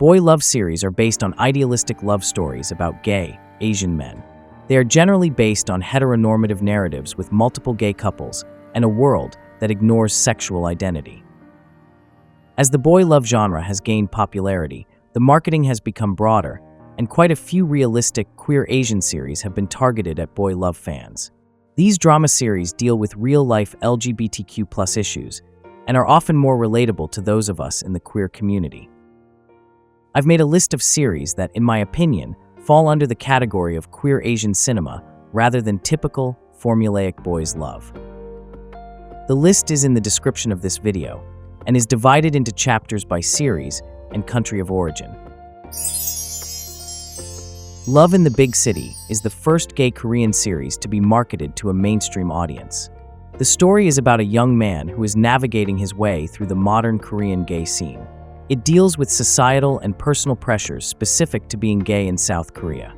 Boy love series are based on idealistic love stories about gay, Asian men. They are generally based on heteronormative narratives with multiple gay couples and a world that ignores sexual identity. As the boy love genre has gained popularity, the marketing has become broader, and quite a few realistic queer Asian series have been targeted at boy love fans. These drama series deal with real-life LGBTQ+ issues and are often more relatable to those of us in the queer community. I've made a list of series that, in my opinion, fall under the category of queer Asian cinema rather than typical, formulaic boys love. The list is in the description of this video and is divided into chapters by series and country of origin. Love in the Big City is the first gay Korean series to be marketed to a mainstream audience. The story is about a young man who is navigating his way through the modern Korean gay scene. It deals with societal and personal pressures specific to being gay in South Korea.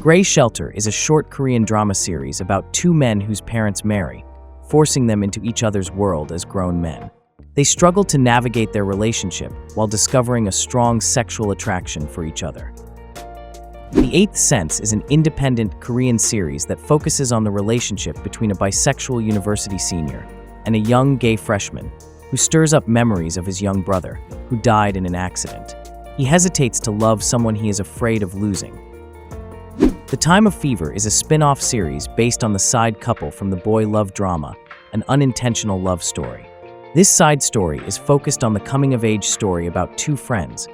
Grey Shelter is a short Korean drama series about two men whose parents marry, forcing them into each other's world as grown men. They struggle to navigate their relationship while discovering a strong sexual attraction for each other. The Eighth Sense is an independent Korean series that focuses on the relationship between a bisexual university senior and a young gay freshman who stirs up memories of his young brother, who died in an accident. He hesitates to love someone he is afraid of losing. The Time of Fever is a spin-off series based on the side couple from the boy love drama, An Unintentional Love Story. This side story is focused on the coming-of-age story about two friends,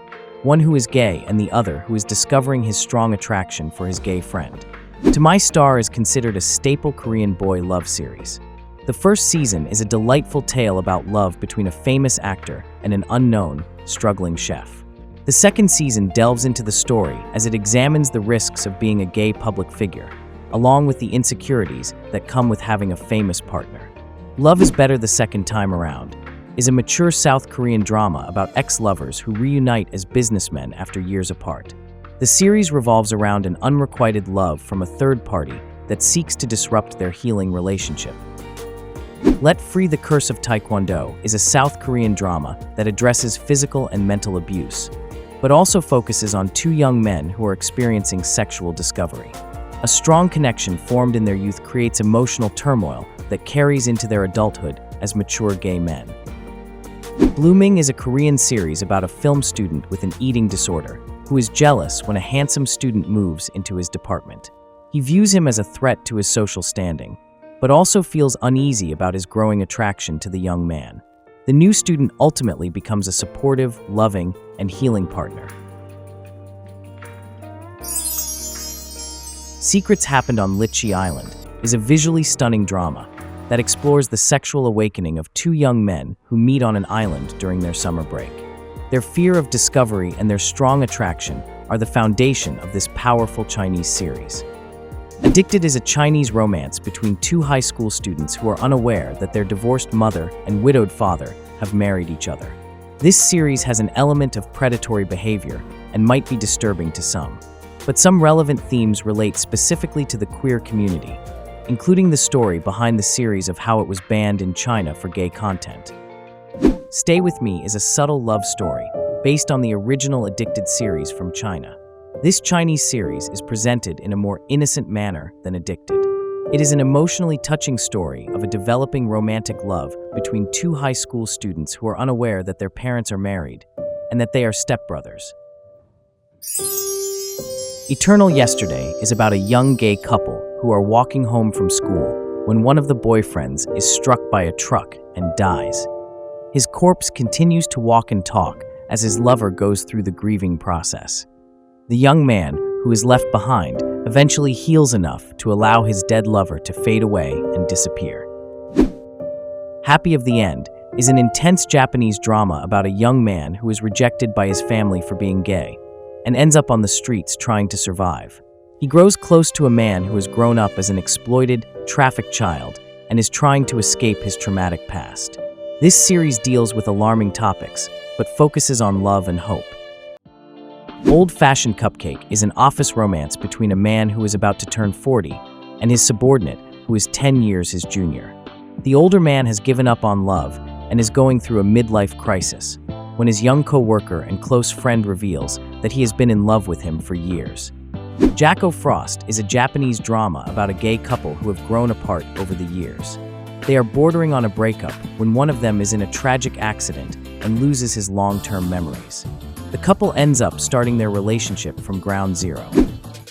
one who is gay and the other who is discovering his strong attraction for his gay friend. To My Star is considered a staple Korean boy love series. The first season is a delightful tale about love between a famous actor and an unknown, struggling chef. The second season delves into the story as it examines the risks of being a gay public figure, along with the insecurities that come with having a famous partner. Love is Better the Second Time Around is a mature South Korean drama about ex-lovers who reunite as businessmen after years apart. The series revolves around an unrequited love from a third party that seeks to disrupt their healing relationship. Let Free: The Curse of Taekwondo is a South Korean drama that addresses physical and mental abuse, but also focuses on two young men who are experiencing sexual discovery. A strong connection formed in their youth creates emotional turmoil that carries into their adulthood as mature gay men. Blueming is a Korean series about a film student with an eating disorder who is jealous when a handsome student moves into his department. He views him as a threat to his social standing, but also feels uneasy about his growing attraction to the young man. The new student ultimately becomes a supportive, loving, and healing partner. Secrets Happened on Litchi Island is a visually stunning drama that explores the sexual awakening of two young men who meet on an island during their summer break. Their fear of discovery and their strong attraction are the foundation of this powerful Chinese series. Addicted is a Chinese romance between two high school students who are unaware that their divorced mother and widowed father have married each other. This series has an element of predatory behavior and might be disturbing to some, but some relevant themes relate specifically to the queer community, including the story behind the series of how it was banned in China for gay content. Stay With Me is a subtle love story based on the original Addicted series from China. This Chinese series is presented in a more innocent manner than Addicted. It is an emotionally touching story of a developing romantic love between two high school students who are unaware that their parents are married and that they are stepbrothers. Eternal Yesterday is about a young gay couple who are walking home from school when one of the boyfriends is struck by a truck and dies. His corpse continues to walk and talk as his lover goes through the grieving process. The young man, who is left behind, eventually heals enough to allow his dead lover to fade away and disappear. Happy of the End is an intense Japanese drama about a young man who is rejected by his family for being gay and ends up on the streets trying to survive. He grows close to a man who has grown up as an exploited, trafficked child and is trying to escape his traumatic past. This series deals with alarming topics, but focuses on love and hope. Old Fashioned Cupcake is an office romance between a man who is about to turn 40 and his subordinate, who is 10 years his junior. The older man has given up on love and is going through a midlife crisis, when his young co-worker and close friend reveals that he has been in love with him for years. Jacko Frost is a Japanese drama about a gay couple who have grown apart over the years. They are bordering on a breakup when one of them is in a tragic accident and loses his long-term memories. The couple ends up starting their relationship from ground zero.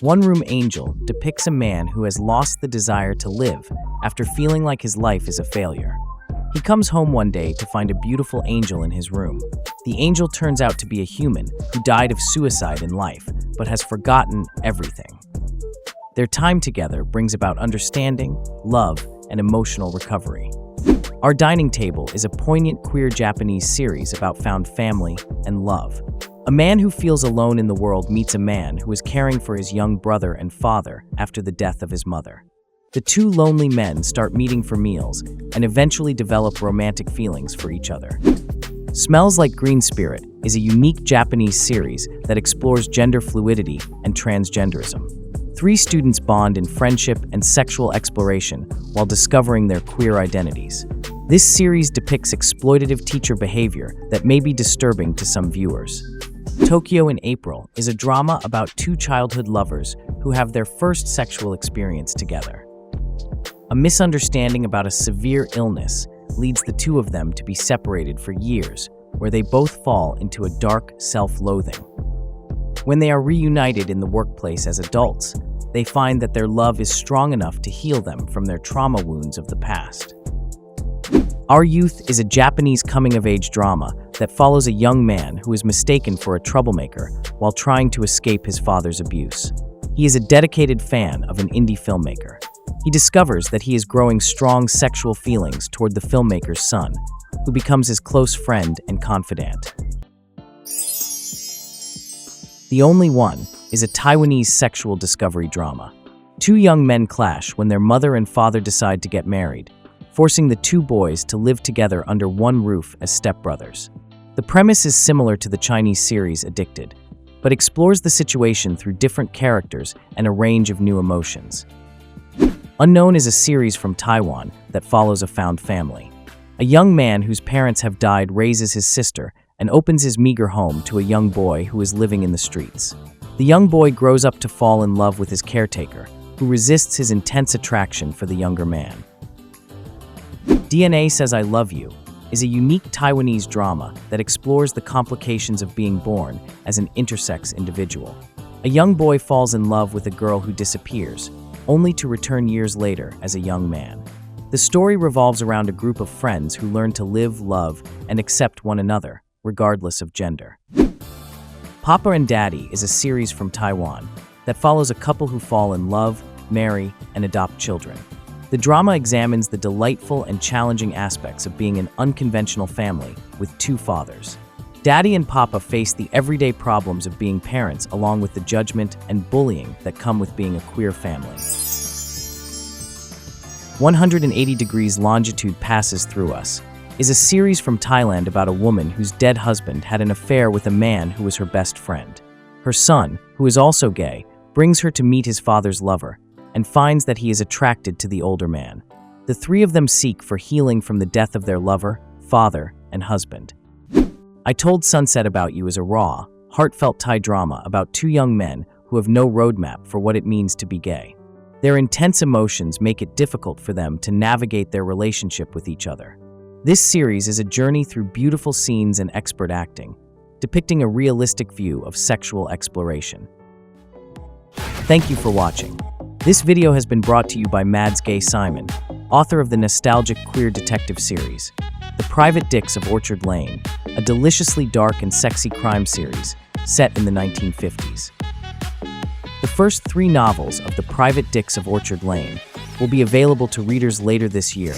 One Room Angel depicts a man who has lost the desire to live after feeling like his life is a failure. He comes home one day to find a beautiful angel in his room. The angel turns out to be a human who died of suicide in life, but has forgotten everything. Their time together brings about understanding, love, and emotional recovery. Our Dining Table is a poignant queer Japanese series about found family and love. A man who feels alone in the world meets a man who is caring for his young brother and father after the death of his mother. The two lonely men start meeting for meals and eventually develop romantic feelings for each other. Smells Like Green Spirit is a unique Japanese series that explores gender fluidity and transgenderism. Three students bond in friendship and sexual exploration while discovering their queer identities. This series depicts exploitative teacher behavior that may be disturbing to some viewers. Tokyo in April is a drama about two childhood lovers who have their first sexual experience together. A misunderstanding about a severe illness leads the two of them to be separated for years, where they both fall into a dark self-loathing. When they are reunited in the workplace as adults, they find that their love is strong enough to heal them from their trauma wounds of the past. Our Youth is a Japanese coming-of-age drama that follows a young man who is mistaken for a troublemaker while trying to escape his father's abuse. He is a dedicated fan of an indie filmmaker. He discovers that he is growing strong sexual feelings toward the filmmaker's son, who becomes his close friend and confidant. The Only One is a Taiwanese sexual discovery drama. Two young men clash when their mother and father decide to get married, forcing the two boys to live together under one roof as stepbrothers. The premise is similar to the Chinese series Addicted, but explores the situation through different characters and a range of new emotions. Unknown is a series from Taiwan that follows a found family. A young man whose parents have died raises his sister and opens his meager home to a young boy who is living in the streets. The young boy grows up to fall in love with his caretaker, who resists his intense attraction for the younger man. DNA Says I Love You is a unique Taiwanese drama that explores the complications of being born as an intersex individual. A young boy falls in love with a girl who disappears, only to return years later as a young man. The story revolves around a group of friends who learn to live, love, and accept one another, regardless of gender. Papa and Daddy is a series from Taiwan that follows a couple who fall in love, marry, and adopt children. The drama examines the delightful and challenging aspects of being an unconventional family with two fathers. Daddy and Papa face the everyday problems of being parents, along with the judgment and bullying that come with being a queer family. 180 Degrees Longitude Passes Through Us is a series from Thailand about a woman whose dead husband had an affair with a man who was her best friend. Her son, who is also gay, brings her to meet his father's lover and finds that he is attracted to the older man. The three of them seek for healing from the death of their lover, father, and husband. I Told Sunset About You is a raw, heartfelt Thai drama about two young men who have no roadmap for what it means to be gay. Their intense emotions make it difficult for them to navigate their relationship with each other. This series is a journey through beautiful scenes and expert acting, depicting a realistic view of sexual exploration. Thank you for watching. This video has been brought to you by Mads Gay Simon, author of the nostalgic queer detective series, The Private Dicks of Orchard Lane, a deliciously dark and sexy crime series set in the 1950s. The first 3 novels of The Private Dicks of Orchard Lane will be available to readers later this year,